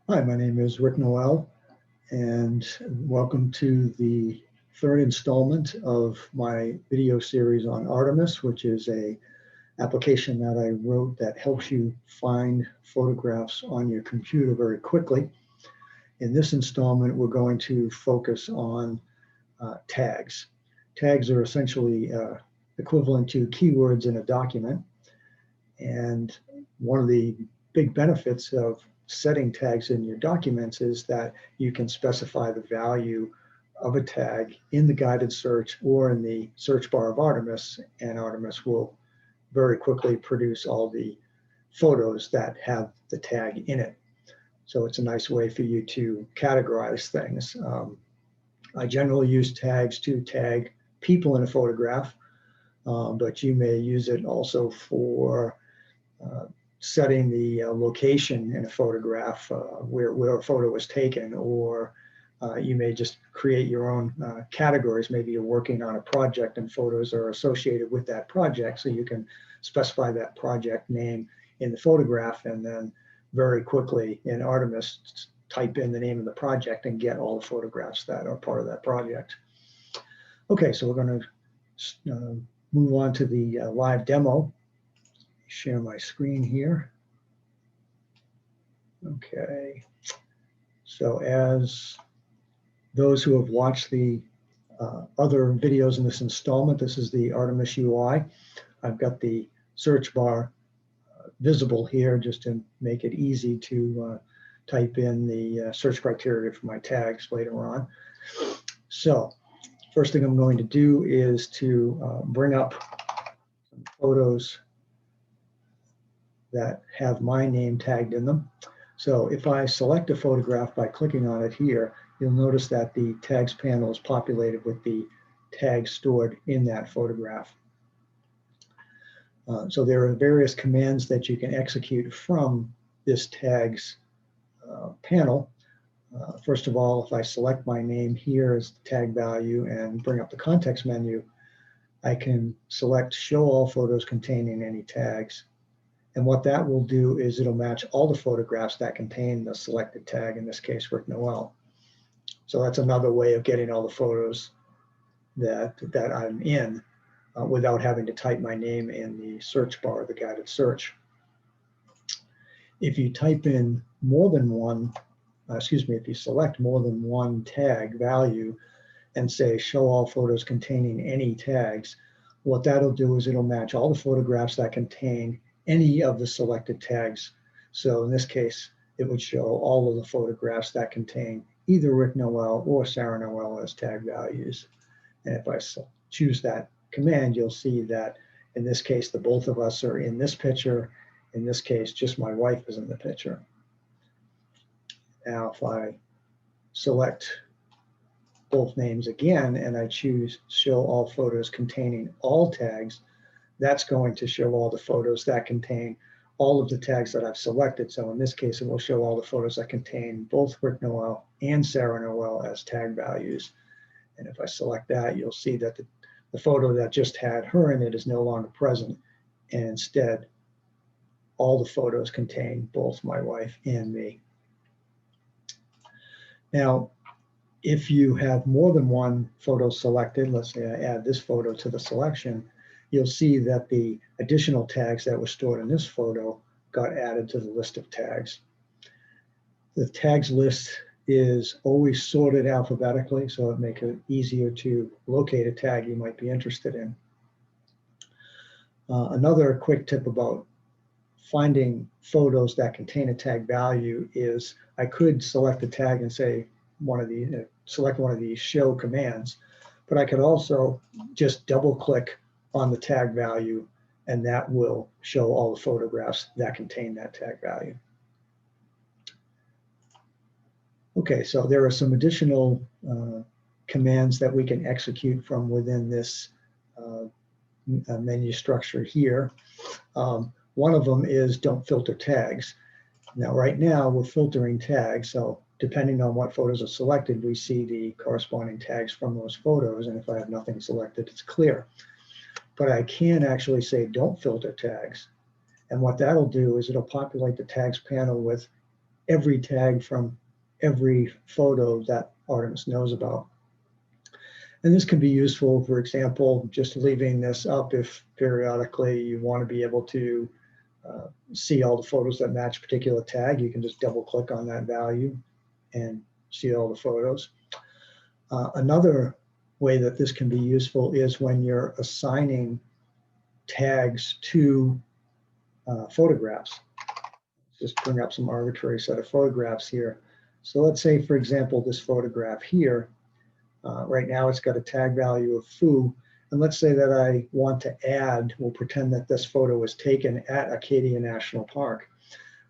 Hi, my name is Rick Noel, and welcome to the third installment of my video series on Artemis, which is a application that I wrote that helps you find photographs on your computer very quickly. In this installment, we're going to focus on tags. Tags are essentially equivalent to keywords in a document, and one of the big benefits of setting tags in your documents is that you can specify the value of a tag in the guided search or in the search bar of Artemis, and Artemis will very quickly produce all the photos that have the tag in it. So it's a nice way for you to categorize things. I generally use tags to tag people in a photograph, but you may use it also for setting the location in a photograph where a photo was taken, or you may just create your own categories. Maybe you're working on a project and photos are associated with that project, so you can specify that project name in the photograph and then very quickly in Artemis type in the name of the project and get all the photographs that are part of that project. Okay, so we're going to move on to the live demo. Share my screen here. Okay, so as those who have watched the other videos in this installment, this is the Artemis UI. I've got the search bar visible here just to make it easy to type in the search criteria for my tags later on. So first thing I'm going to do is to bring up some photos that have my name tagged in them. So if I select a photograph by clicking on it here, you'll notice that the tags panel is populated with the tags stored in that photograph. So there are various commands that you can execute from this tags panel. First of all, if I select my name here as the tag value and bring up the context menu, I can select show all photos containing any tags. And what that will do is it'll match all the photographs that contain the selected tag, in this case, Rick Noel. So that's another way of getting all the photos that I'm in without having to type my name in the search bar, the guided search. If you type in more than one, if you select more than one tag value and say show all photos containing any tags, what that'll do is it'll match all the photographs that contain any of the selected tags. So in this case, it would show all of the photographs that contain either Rick Noel or Sarah Noel as tag values. And if I choose that command, you'll see that in this case, the both of us are in this picture. In this case, just my wife is in the picture. Now, if I select both names again and I choose show all photos containing all tags, that's going to show all the photos that contain all of the tags that I've selected. So in this case, it will show all the photos that contain both Rick Noel and Sarah Noel as tag values. And if I select that, you'll see that the photo that just had her in it is no longer present. And instead, all the photos contain both my wife and me. Now, if you have more than one photo selected, let's say I add this photo to the selection, you'll see that the additional tags that were stored in this photo got added to the list of tags. The tags list is always sorted alphabetically, so it makes it easier to locate a tag you might be interested in. Another quick tip about finding photos that contain a tag value is I could select a tag and say select one of these show commands, but I could also just double click on the tag value, and that will show all the photographs that contain that tag value. Okay, so there are some additional commands that we can execute from within this menu structure here. One of them is don't filter tags. Now, right now, we're filtering tags, so depending on what photos are selected, we see the corresponding tags from those photos, and if I have nothing selected, it's clear. But I can actually say don't filter tags. And what that'll do is it'll populate the tags panel with every tag from every photo that Artemis knows about. And this can be useful, for example, just leaving this up if periodically you want to be able to see all the photos that match a particular tag. You can just double click on that value and see all the photos. Another way that this can be useful is when you're assigning tags to photographs. Just bring up some arbitrary set of photographs here. So let's say, for example, this photograph here, right now it's got a tag value of foo. And let's say that I want to add, we'll pretend that this photo was taken at Acadia National Park.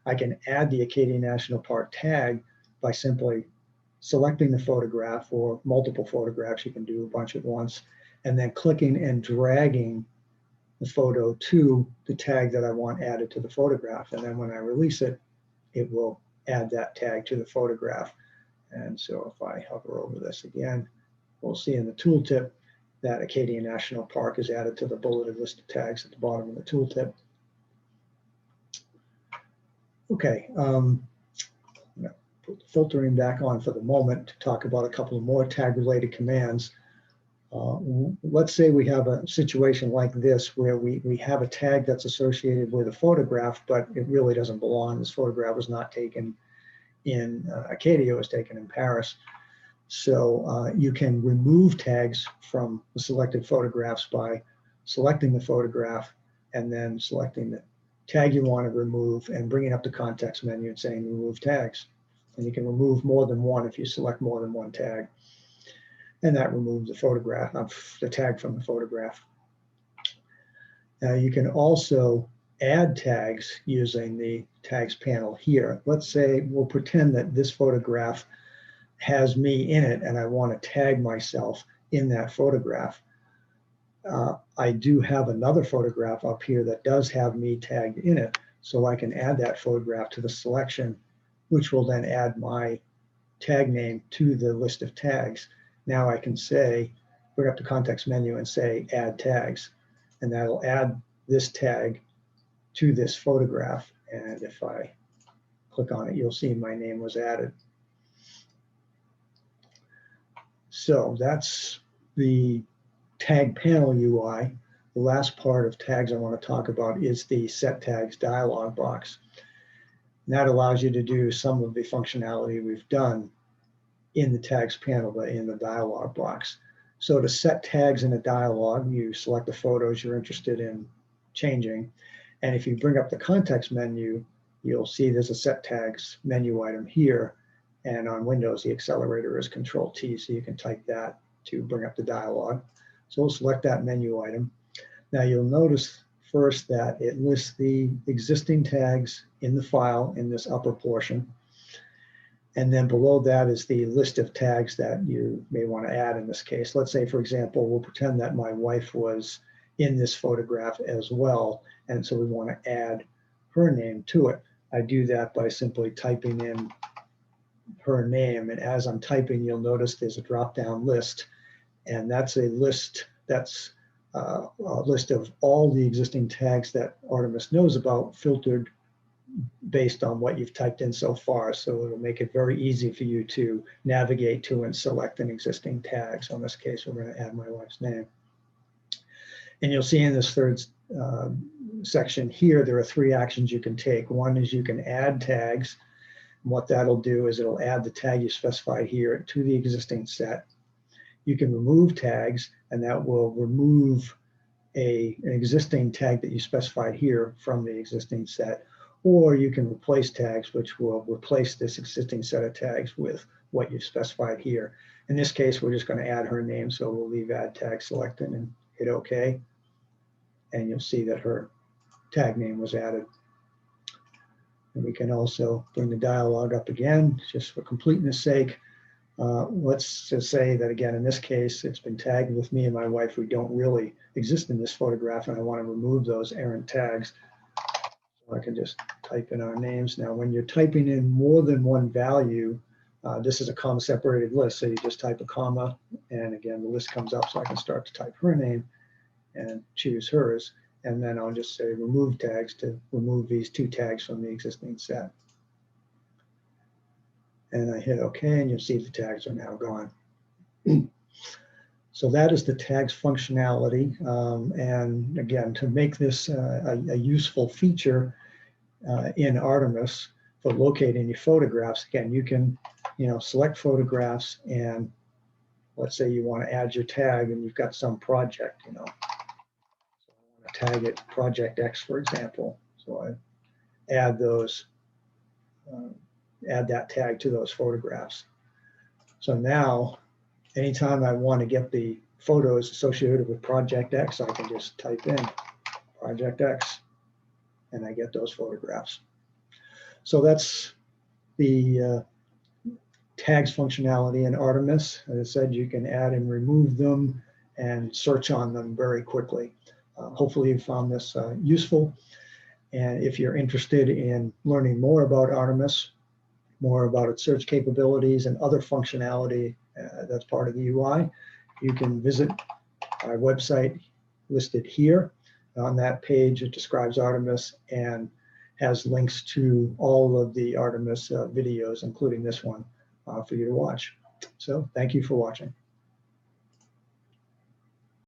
I can add the Acadia National Park tag by simply selecting the photograph, or multiple photographs, you can do a bunch at once, and then clicking and dragging the photo to the tag that I want added to the photograph. And then when I release it, it will add that tag to the photograph. And so if I hover over this again, we'll see in the tooltip that Acadia National Park is added to the bulleted list of tags at the bottom of the tooltip. Okay, I'm going to put the filtering back on for the moment to talk about a couple of more tag-related commands. Let's say we have a situation like this where we have a tag that's associated with a photograph, but it really doesn't belong. This photograph was not taken in Acadia, it was taken in Paris. So you can remove tags from the selected photographs by selecting the photograph and then selecting the tag you want to remove and bringing up the context menu and saying remove tags. And you can remove more than one if you select more than one tag. And that removes the photograph, the tag from the photograph. Now you can also add tags using the tags panel here. Let's say we'll pretend that this photograph has me in it and I want to tag myself in that photograph. I do have another photograph up here that does have me tagged in it, so I can add that photograph to the selection, which will then add my tag name to the list of tags. Now I can say, bring up the context menu and say add tags, and that'll add this tag to this photograph. And if I click on it, you'll see my name was added. So that's the tag panel UI. The last part of tags I want to talk about is the set tags dialog box. And that allows you to do some of the functionality we've done in the tags panel, but in the dialog box. So to set tags in a dialog, you select the photos you're interested in changing. And if you bring up the context menu, you'll see there's a set tags menu item here. And on Windows, the accelerator is Control-T, so you can type that to bring up the dialog. So we'll select that menu item. Now you'll notice first that it lists the existing tags in the file in this upper portion. And then below that is the list of tags that you may want to add in this case. Let's say, for example, we'll pretend that my wife was in this photograph as well. And so we want to add her name to it. I do that by simply typing in her name. And as I'm typing, you'll notice there's a drop-down list. And that's a list that's a list of all the existing tags that Artemis knows about, filtered based on what you've typed in so far. So it'll make it very easy for you to navigate to and select an existing tag. So in this case, we're going to add my wife's name. And you'll see in this third section here, there are 3 actions you can take. One is you can add tags. And what that'll do is it'll add the tag you specified here to the existing set. You can remove tags, and that will remove an existing tag that you specified here from the existing set. Or you can replace tags, which will replace this existing set of tags with what you've specified here. In this case, we're just going to add her name, so we'll leave add tag selected and hit OK. And you'll see that her tag name was added. And we can also bring the dialog up again, just for completeness sake. Let's just say that, again, in this case, it's been tagged with me and my wife. We don't really exist in this photograph, and I want to remove those errant tags. So I can just type in our names. Now, when you're typing in more than one value, this is a comma-separated list, so you just type a comma, and again, the list comes up, so I can start to type her name and choose hers. And then I'll just say remove tags to remove these 2 tags from the existing set. and I hit OK, and you'll see the tags are now gone. So that is the tags functionality. And again, to make this a useful feature in Artemis for locating your photographs, again, you can select photographs, and let's say you want to add your tag and you've got some project, so I want to tag it Project X, for example. So I add those, add that tag to those photographs. So now, anytime I want to get the photos associated with Project X, I can just type in Project X, and I get those photographs. So that's the tags functionality in Artemis. As I said, you can add and remove them and search on them very quickly. Hopefully you found this useful. And if you're interested in learning more about Artemis, more about its search capabilities and other functionality that's part of the UI, you can visit our website listed here. On that page, it describes Artemis and has links to all of the Artemis videos, including this one, for you to watch. So thank you for watching.